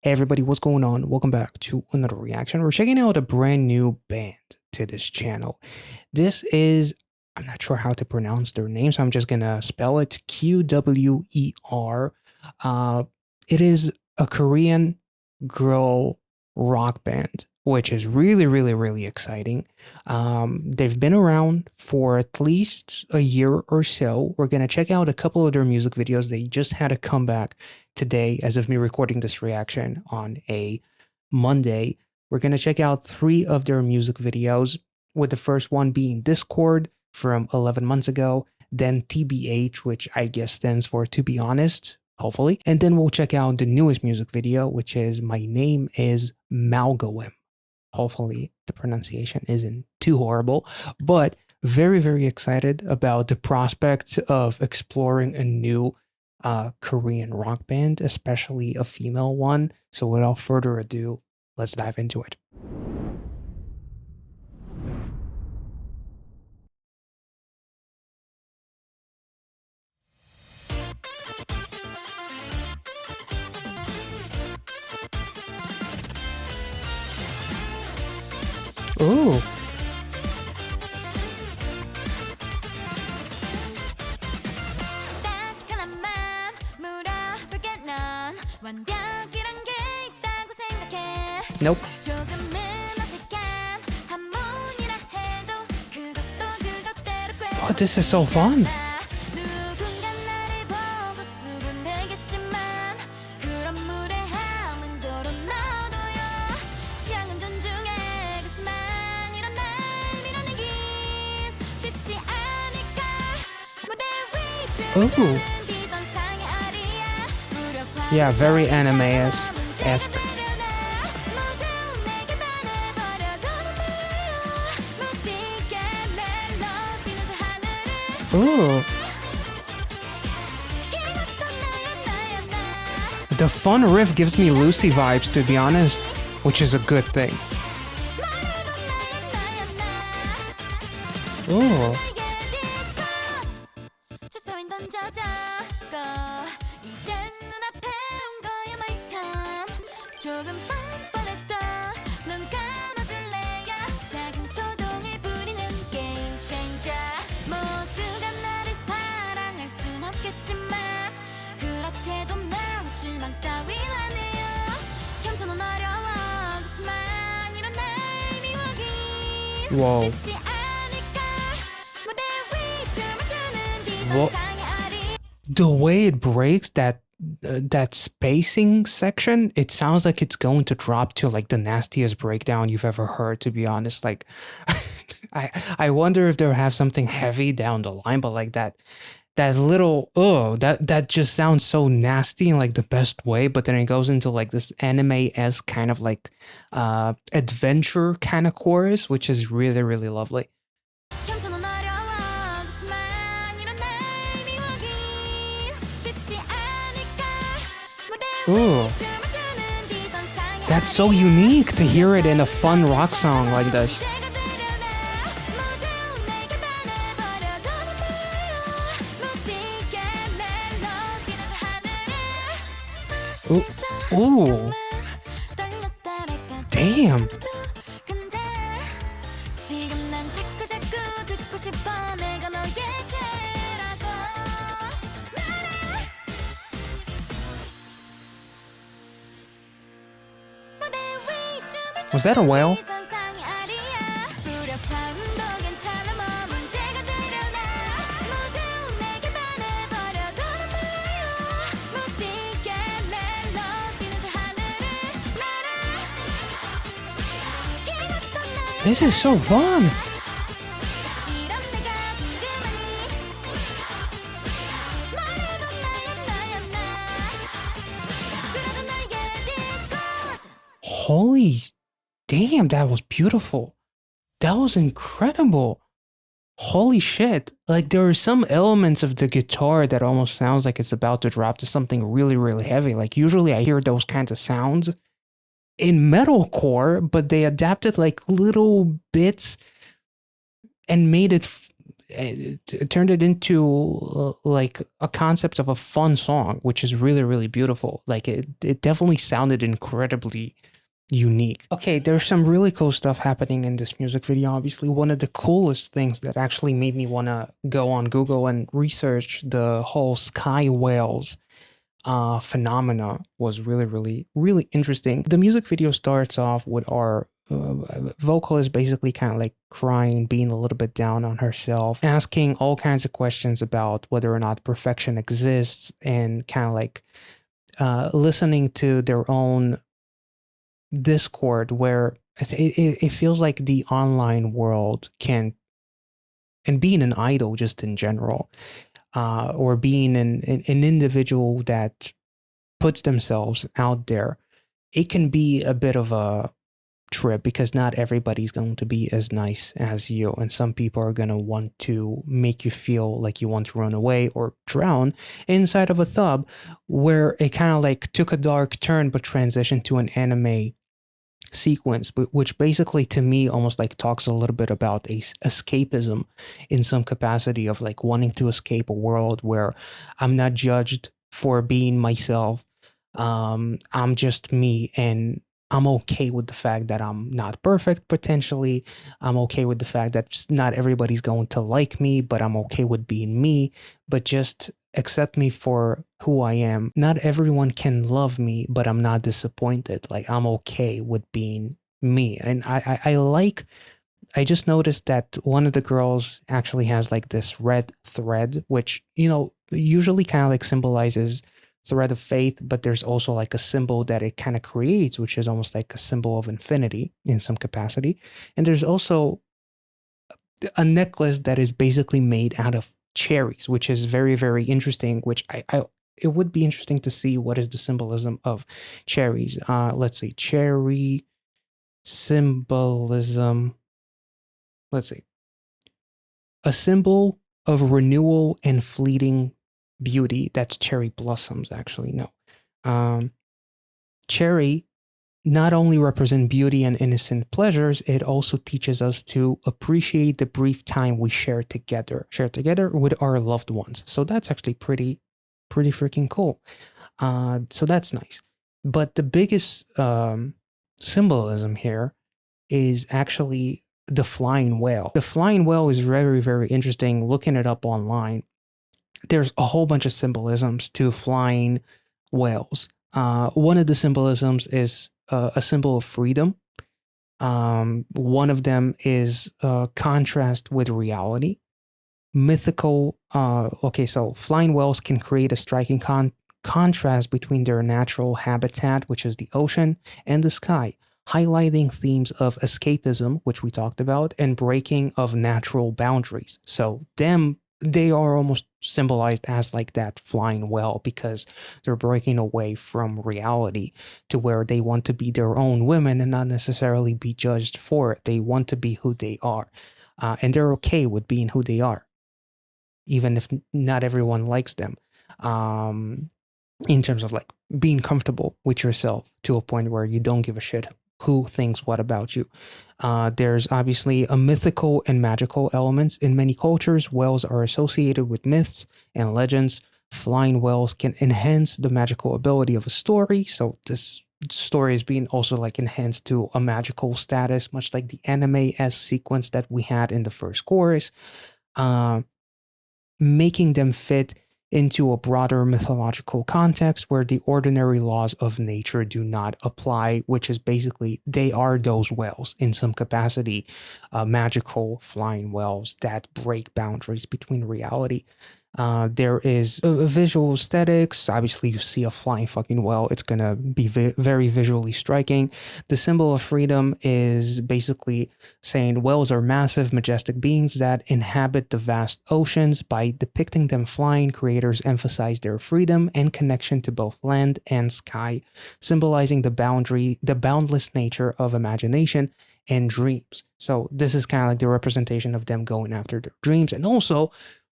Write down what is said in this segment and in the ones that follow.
Hey everybody, what's going on? Welcome back to another reaction. We're checking out a brand new band to this channel. This is, I'm not sure how to pronounce their name, so I'm just gonna spell it QWER. It is a Korean girl rock band, which is really exciting. They've been around for at least a year or so. We're gonna check out a couple of their music videos. They just had a comeback today, as of me recording this reaction on a Monday. We're going to check out 3 of their music videos, with the first one being Discord from 11 months ago, then T.B.H, which I guess stands for To Be Honest, hopefully. And then we'll check out the newest music video, which is My Name is Malguem. Hopefully the pronunciation isn't too horrible, but very excited about the prospect of exploring a new Korean rock band, especially a female one. So without further ado, let's dive into it. Ooh. Nope. Oh, this is so fun. Ooh. Yeah, very anime-esque. Ooh. The fun riff gives me Lucy vibes, to be honest, which is a good thing. Ooh. Whoa. Whoa. The way it breaks that spacing section, it sounds like it's going to drop to like the nastiest breakdown you've ever heard, to be honest. Like I wonder if they'll have something heavy down the line, but like that little that just sounds so nasty in like the best way, but then it goes into like this anime-esque kind of like adventure kind of chorus, which is really lovely. Ooh. That's so unique to hear it in a fun rock song like this. Ooh. Ooh. Damn. Was that a whale? This is so fun. Holy damn, that was beautiful. That was incredible. Holy shit. Like, there are some elements of the guitar that almost sounds like it's about to drop to something really heavy. Like, usually I hear those kinds of sounds in metalcore, but they adapted like little bits and made it it turned it into like a concept of a fun song, which is really, really beautiful. Like it definitely sounded incredibly unique. Okay, there's some really cool stuff happening in this music video. Obviously, one of the coolest things that actually made me want to go on Google and research the whole sky whales phenomena was really, really, really interesting. The music video starts off with our vocalist basically kind of like crying, being a little bit down on herself, asking all kinds of questions about whether or not perfection exists, and kind of like listening to their own Discord, where it feels like the online world can, and being an idol just in general, or being an individual that puts themselves out there, it can be a bit of a trip because not everybody's going to be as nice as you. And some people are going to want to make you feel like you want to run away or drown inside of a tub, where it kind of like took a dark turn but transitioned to an anime sequence, which basically to me almost like talks a little bit about escapism in some capacity of like wanting to escape a world where I'm not judged for being myself. I'm just me, and I'm okay with the fact that I'm not perfect potentially. I'm okay with the fact that not everybody's going to like me, but I'm okay with being me, but just accept me for who I am. Not everyone can love me, but I'm not disappointed. Like I'm okay with being me. And I just noticed that one of the girls actually has like this red thread, which, usually kind of like symbolizes thread of faith, but there's also like a symbol that it kind of creates, which is almost like a symbol of infinity in some capacity. And there's also a necklace that is basically made out of cherries, which is very, very interesting, which it would be interesting to see what is the symbolism of cherries. Let's see, cherry symbolism. Let's see. A symbol of renewal and fleeting beauty. That's cherry blossoms, actually. No. Cherry not only represent beauty and innocent pleasures, it also teaches us to appreciate the brief time we share together with our loved ones. So that's actually pretty freaking cool. So that's nice. But the biggest symbolism here is actually the flying whale. The flying whale is very, very interesting. Looking it up online, there's a whole bunch of symbolisms to flying whales. One of the symbolisms is a symbol of freedom. One of them is contrast with reality. Mythical. Okay, so flying whales can create a striking contrast between their natural habitat, which is the ocean, and the sky, highlighting themes of escapism, which we talked about, and breaking of natural boundaries. So they are almost symbolized as like that flying whale because they're breaking away from reality to where they want to be their own women and not necessarily be judged for it. They want to be who they are. And they're okay with being who they are, even if not everyone likes them. In terms of like being comfortable with yourself to a point where you don't give a shit who thinks what about you. There's obviously a mythical and magical elements. In many cultures, whales are associated with myths and legends. Flying whales can enhance the magical ability of a story. So this story is being also like enhanced to a magical status, much like the anime-esque sequence that we had in the first chorus, making them fit into a broader mythological context where the ordinary laws of nature do not apply, which is basically they are those whales in some capacity, magical flying whales that break boundaries between reality. There is a visual aesthetics. Obviously, you see a flying fucking whale, it's going to be very visually striking. The symbol of freedom is basically saying whales are massive, majestic beings that inhabit the vast oceans. By depicting them flying, creators emphasize their freedom and connection to both land and sky, symbolizing the boundless nature of imagination and dreams. So this is kind of like the representation of them going after their dreams. And also,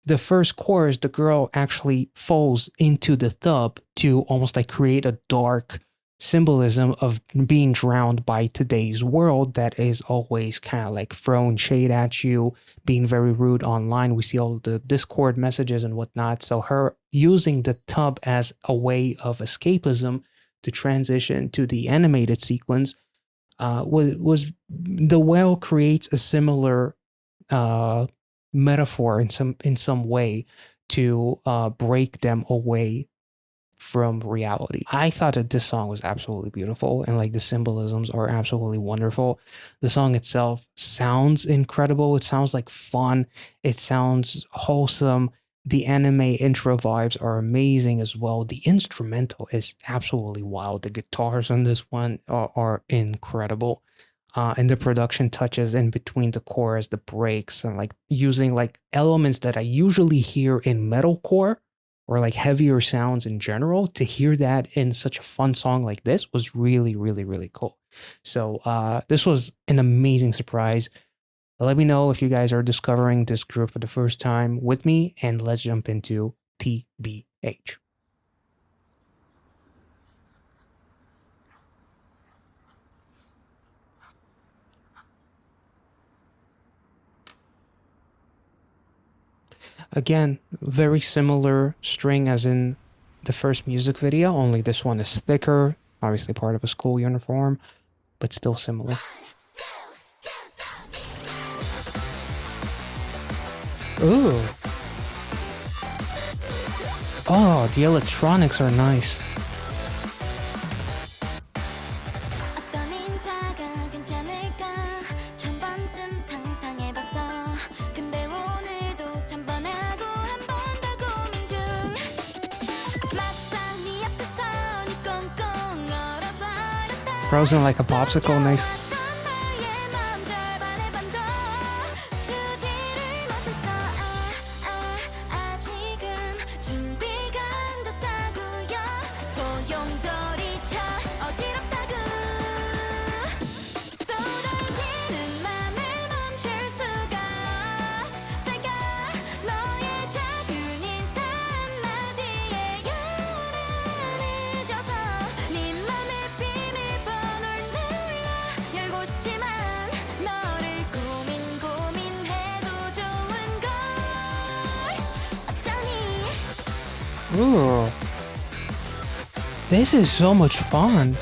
the first chorus, the girl actually falls into the tub to almost like create a dark symbolism of being drowned by today's world that is always kind of like throwing shade at you, being very rude online. We see all the Discord messages and whatnot. So her using the tub as a way of escapism to transition to the animated sequence was the whale creates a similar metaphor in some way to break them away from reality. I thought that this song was absolutely beautiful and like the symbolisms are absolutely wonderful. The song itself sounds incredible. It sounds like fun. It sounds wholesome. The anime intro vibes are amazing as well. The instrumental is absolutely wild. The guitars on this one are incredible. And the production touches in between the chorus, the breaks, and like using like elements that I usually hear in metalcore or like heavier sounds in general. To hear that in such a fun song like this was really, really, really cool. So this was an amazing surprise. Let me know if you guys are discovering this group for the first time with me, and let's jump into T.B.H. Again, very similar string as in the first music video, only this one is thicker, obviously part of a school uniform, but still similar. Ooh. Oh, the electronics are nice. Frozen like a popsicle, nice. Ooh. This is so much fun.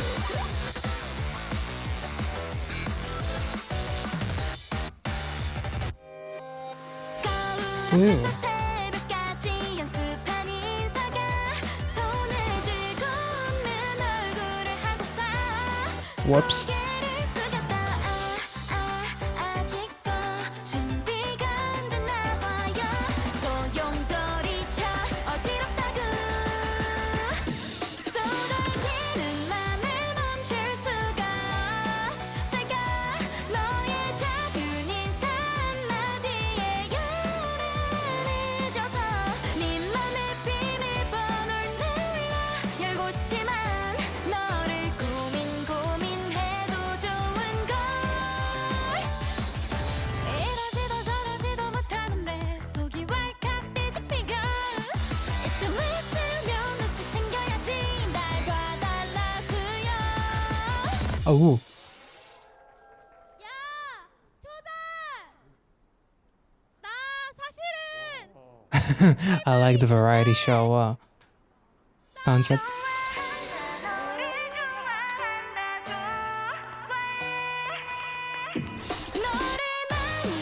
Ooh. Whoops. Oh. I like the variety show concept.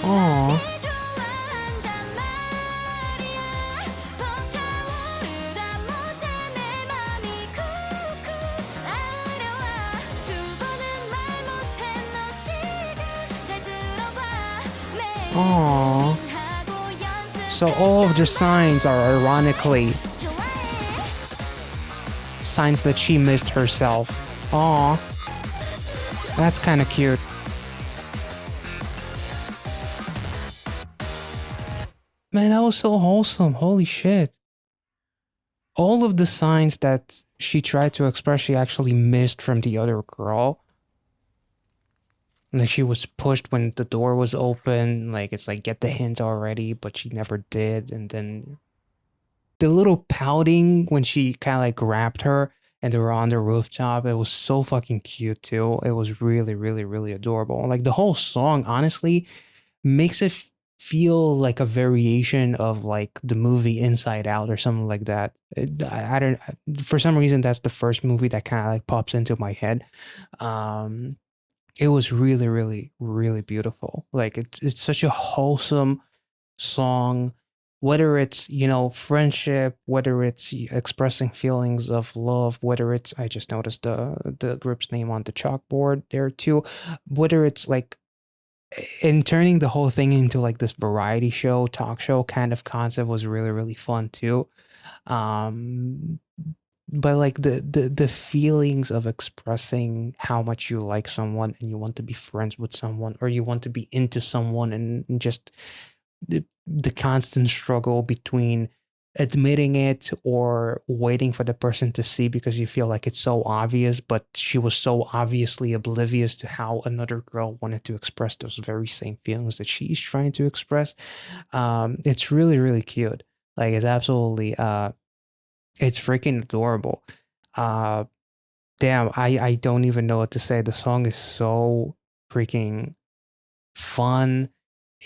Aww. Aww. So all of their signs are ironically signs that she missed herself. Aww. That's kind of cute. Man, that was so wholesome. Holy shit. All of the signs that she tried to express, she actually missed from the other girl. Like she was pushed when the door was open. Like it's like, get the hint already, but she never did. And then the little pouting when she kind of like grabbed her and they were on the rooftop. It was so fucking cute too. It was really, really, really adorable. Like the whole song, honestly, makes it feel like a variation of like the movie Inside Out or something like that. I don't, for some reason that's the first movie that kind of like pops into my head. Um, it was really, really, really beautiful. Like it's such a wholesome song, whether it's, you know, friendship, whether it's expressing feelings of love, whether it's, I just noticed the group's name on the chalkboard there too, whether it's like in turning the whole thing into like this variety show, talk show kind of concept was really, really fun too. Um, but like the feelings of expressing how much you like someone and you want to be friends with someone or you want to be into someone, and just the constant struggle between admitting it or waiting for the person to see because you feel like it's so obvious, but she was so obviously oblivious to how another girl wanted to express those very same feelings that she's trying to express. It's really, really cute. Like it's absolutely it's freaking adorable. Uh damn, I don't even know what to say. The song is so freaking fun.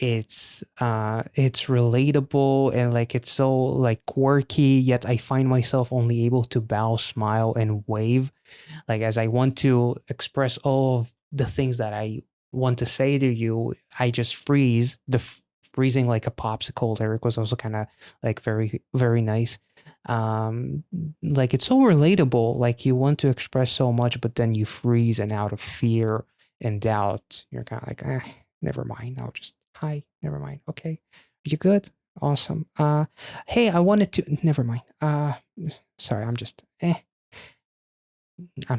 It's relatable, and like it's so like quirky, yet I find myself only able to bow, smile, and wave. Like as I want to express all of the things that I want to say to you, I just freeze. Freezing like a popsicle lyric was also kind of like very, very nice. Um, like it's so relatable. Like you want to express so much, but then you freeze, and out of fear and doubt, you're kind of like, never mind. I'll just hi. Never mind. Okay, you good? Awesome. Hey, I wanted to. Never mind. Sorry. I'm just. I'm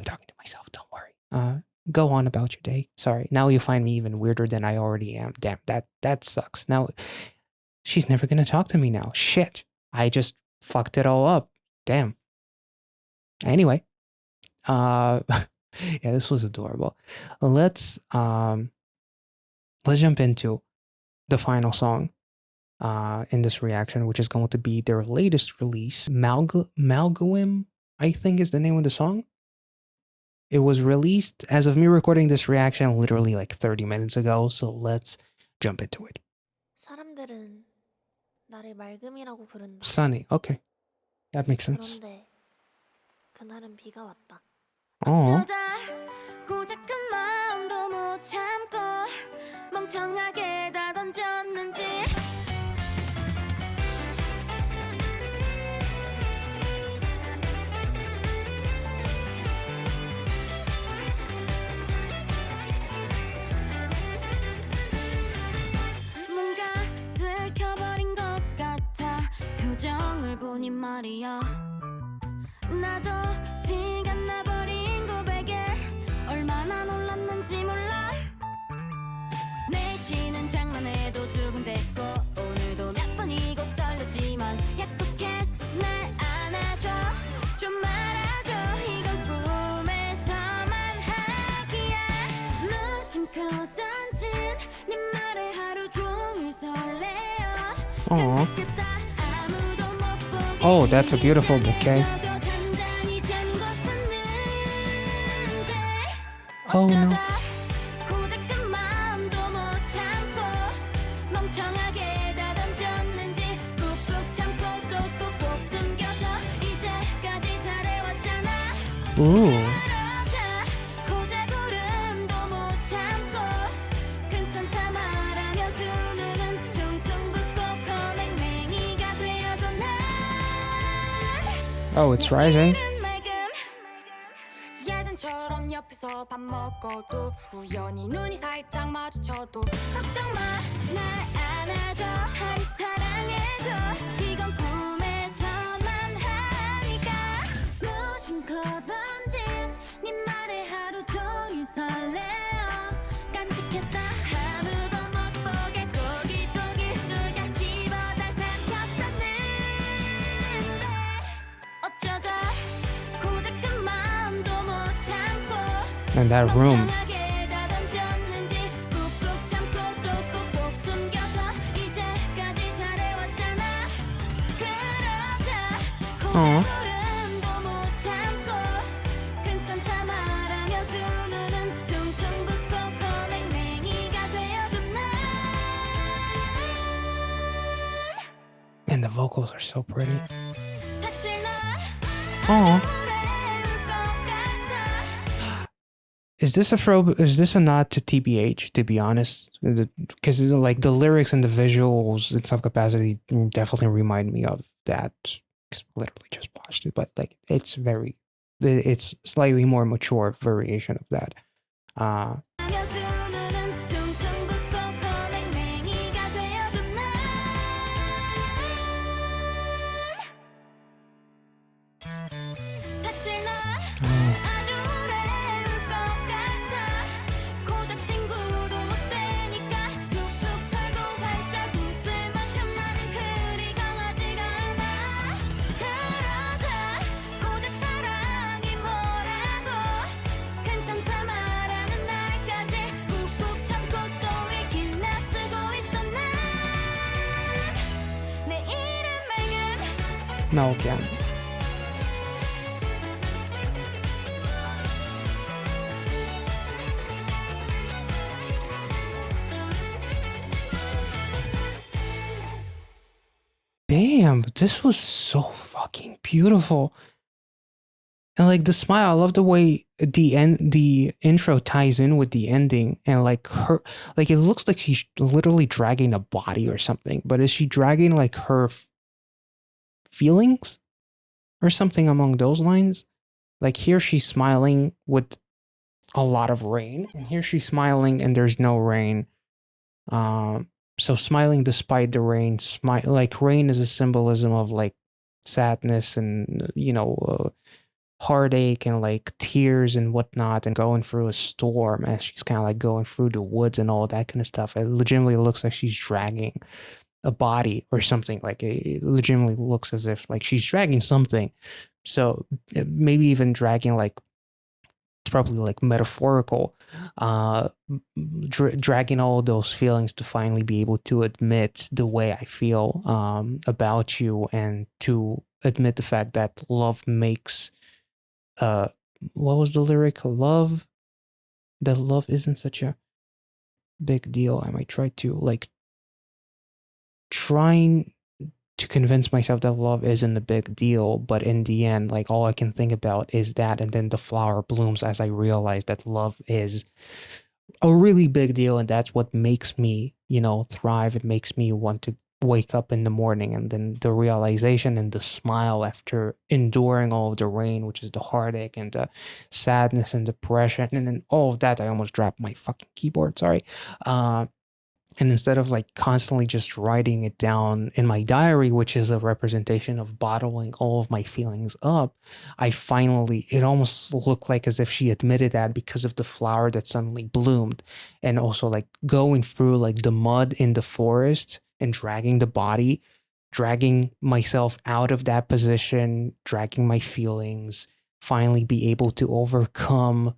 talking to myself. Don't worry. Go on about your day. Sorry. Now you find me even weirder than I already am. Damn. That sucks. Now she's never gonna talk to me now. Shit. I just fucked it all up. Damn. Anyway. Yeah, this was adorable. Let's jump into the final song in this reaction, which is going to be their latest release, Malguem, I think is the name of the song. It was released as of me recording this reaction literally like 30 minutes ago, so let's jump into it. 사람들은 나를 맑음이라고 부른다. Sunny, okay. That makes sense. 그런데 그날은 비가 왔다. Oh. 어쩌다 고작 그 마음도 못 참고 멍청하게 다 던졌는지 뭔가 들켜버린 것 같아 표정을 보니 말이야 나도 티가 나버린 고백에 얼마나 놀랐는지 몰라 내치는 장난에도 두근댔고 오늘도 몇 번이고 떨렸지만 약속했어 날 안아줘 좀 말아줘 이건 꿈에서만 하기야 무심코 던진 네 말에 하루 종일 설레어 깜찍했다 아무도 못 보게 Oh, that's a beautiful bouquet. Oh no. 고작 그 마음도 못 참고 멍청하게 다 던졌는지 꾹꾹 참고 또 꾹꾹 숨겨서 이제까지 잘해왔잖아 Ooh. 그러다 고작 울음도 못 참고 괜찮다 말하며 두 눈은 퉁퉁 붓고 거맹맹이가 되어도 난 Oh, it's rising. 예전처럼 옆에서 밥 먹어도 우연히 눈이 살짝 마주쳐도 걱정 마 날 안아줘 하루 사랑해줘 이건 꿈에서만 하니까 무심코 던진 네 말에 하루 종일 설레어 깜찍했다 아무도 못 보게 꼬깃꼬깃 두가 씹어 날 삼켰었는데 어쩌다 고작 그 마음도 못 참고 And that room. 멍청하게 다 던졌는지 꾹꾹 참고 또 꾹꾹 숨겨서 이제까지 잘해왔잖아 그러다 고작 울음도 못 참고 vocals are so pretty. 사실 나 Oh, 아주 오래 울것 같아. is this a nod to TBH? To be honest, because like the lyrics and the visuals in some capacity definitely remind me of that. 'Cause I literally just watched it, but like it's slightly more mature variation of that. 하며 두 눈은 퉁퉁 붓고 거맹맹이가 되어둔 난 사실 나 아주 오래 울것 같아. 고작 친구도 못 되니까 툭툭 털고 활짝 웃을 만큼 나는 그리 강하지가 않아. 그러다 고작 사랑이 뭐라고 괜찮다 말하는 날까지 꾹꾹 참고 또 읽긴 나 쓰고 있어 난 내 이름 맑음 Malguem. Damn, this was so fucking beautiful. And like the smile, I love the way the intro ties in with the ending, and like her, like it looks like she's literally dragging a body or something. But is she dragging like her feelings or something among those lines? Like here she's smiling with a lot of rain, and here she's smiling and there's no rain. So smiling despite the rain, smile like rain is a symbolism of like sadness and heartache and like tears and whatnot, and going through a storm, and she's kind of like going through the woods and all that kind of stuff. It legitimately looks like she's dragging a body or something. Like it legitimately looks as if like she's dragging something. So maybe even dragging like it's probably like metaphorical, dragging all those feelings to finally be able to admit the way I feel about you, and to admit the fact that love makes what was the lyric? Love, that love isn't such a big deal. I might try to like trying to convince myself that love isn't a big deal, but in the end, like all I can think about is that, and then the flower blooms as I realize that love is a really big deal, and that's what makes me, thrive. It makes me want to wake up in the morning, and then the realization and the smile after enduring all of the rain, which is the heartache and the sadness and depression, and then all of that. I almost dropped my fucking keyboard. Sorry. And instead of like constantly just writing it down in my diary, which is a representation of bottling all of my feelings up, it almost looked like as if she admitted that because of the flower that suddenly bloomed. And also like going through like the mud in the forest and dragging the body, dragging myself out of that position, dragging my feelings, finally be able to overcome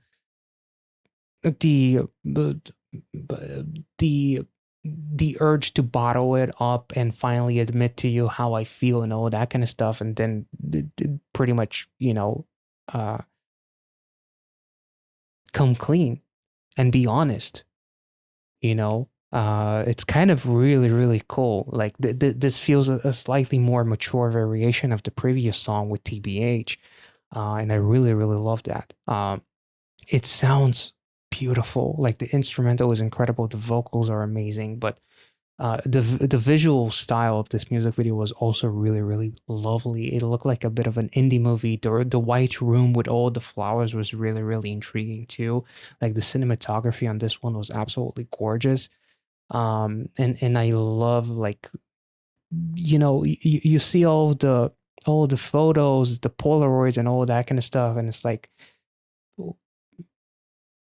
the the urge to bottle it up and finally admit to you how I feel and all that kind of stuff, and then pretty much come clean and be honest. It's kind of really really cool. Like this feels a slightly more mature variation of the previous song with T.B.H, and I really really love that. It sounds beautiful. Like the instrumental is incredible, the vocals are amazing, but the visual style of this music video was also really really lovely. It looked like a bit of an indie movie. The white room with all the flowers was really really intriguing too. Like the cinematography on this one was absolutely gorgeous. And I love like you see all the photos, the Polaroids and all that kind of stuff, and it's like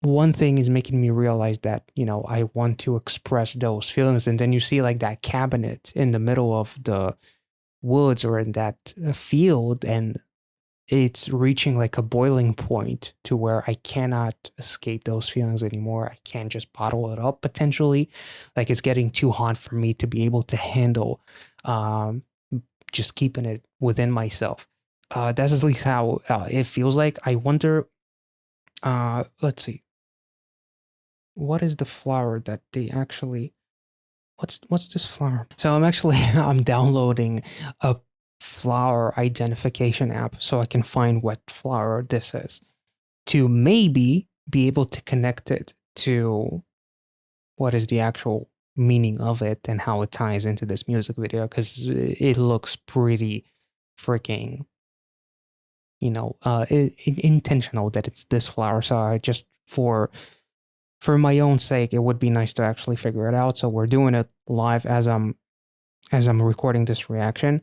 one thing is making me realize that I want to express those feelings, and then you see like that cabinet in the middle of the woods or in that field, and it's reaching like a boiling point to where I cannot escape those feelings anymore. I can't just bottle it up potentially. Like it's getting too hot for me to be able to handle just keeping it within myself. That's at least how it feels like. I wonder, let's see. What is the flower that they actually what's this flower? So I'm actually I'm downloading a flower identification app so I can find what flower this is to maybe be able to connect it to what is the actual meaning of it and how it ties into this music video, because it looks pretty freaking, intentional that it's this flower. So I just for my own sake, it would be nice to actually figure it out. So we're doing it live as I'm recording this reaction.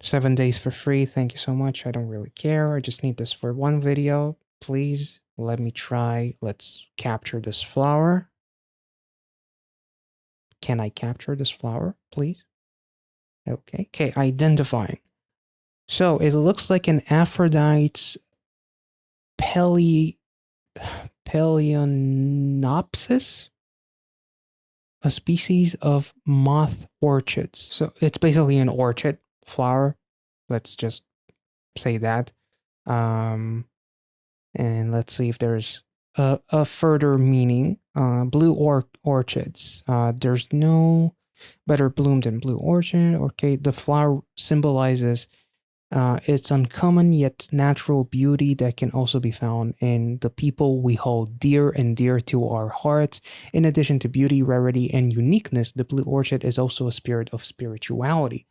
7 days for free. Thank you so much. I don't really care. I just need this for one video. Please let me try. Let's capture this flower. Can I capture this flower, please? Okay. Okay, identifying. So it looks like an Aphrodite's Paleonopsis, a species of moth orchids. So it's basically an orchid flower. Let's just say that. And let's see if there's a further meaning. Blue orchids. There's no better bloom than blue orchid. Okay, the flower symbolizes its uncommon yet natural beauty that can also be found in the people we hold dear and dear to our hearts. In addition to beauty, rarity, and uniqueness, the blue orchid is also a spirit of spirituality.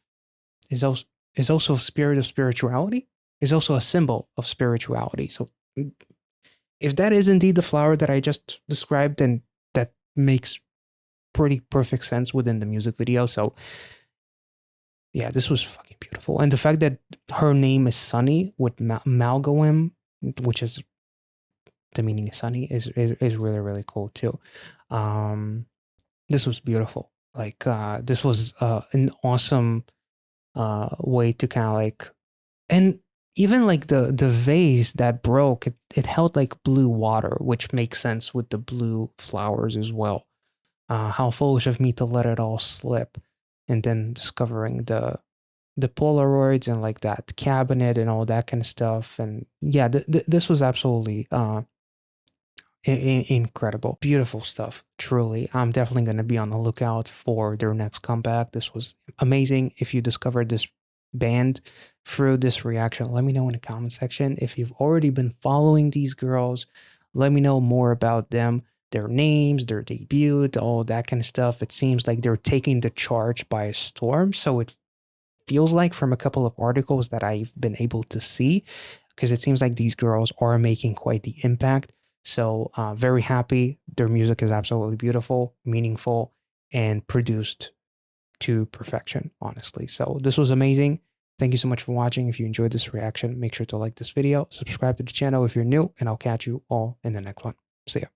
Is also a spirit of spirituality? Is also a symbol of spirituality. So if that is indeed the flower that I just described, then that makes pretty perfect sense within the music video. So yeah, this was fucking beautiful. And the fact that her name is Sunny with Malguem, which is the meaning is sunny, is really, really cool too. This was beautiful. Like this was an awesome way to kind of like, and even like the vase that broke, it held like blue water, which makes sense with the blue flowers as well. How foolish of me to let it all slip. And then discovering the Polaroids and like that cabinet and all that kind of stuff. And yeah, this was absolutely incredible. Beautiful stuff, truly. I'm definitely going to be on the lookout for their next comeback. This was amazing. If you discovered this band through this reaction, let me know in the comment section. If you've already been following these girls, let me know more about them, their names, their debut, all that kind of stuff. It seems like they're taking the charge by storm. So it feels like from a couple of articles that I've been able to see, because it seems like these girls are making quite the impact. So very happy. Their music is absolutely beautiful, meaningful, and produced to perfection, honestly. So this was amazing. Thank you so much for watching. If you enjoyed this reaction, make sure to like this video, subscribe to the channel if you're new, and I'll catch you all in the next one. See ya.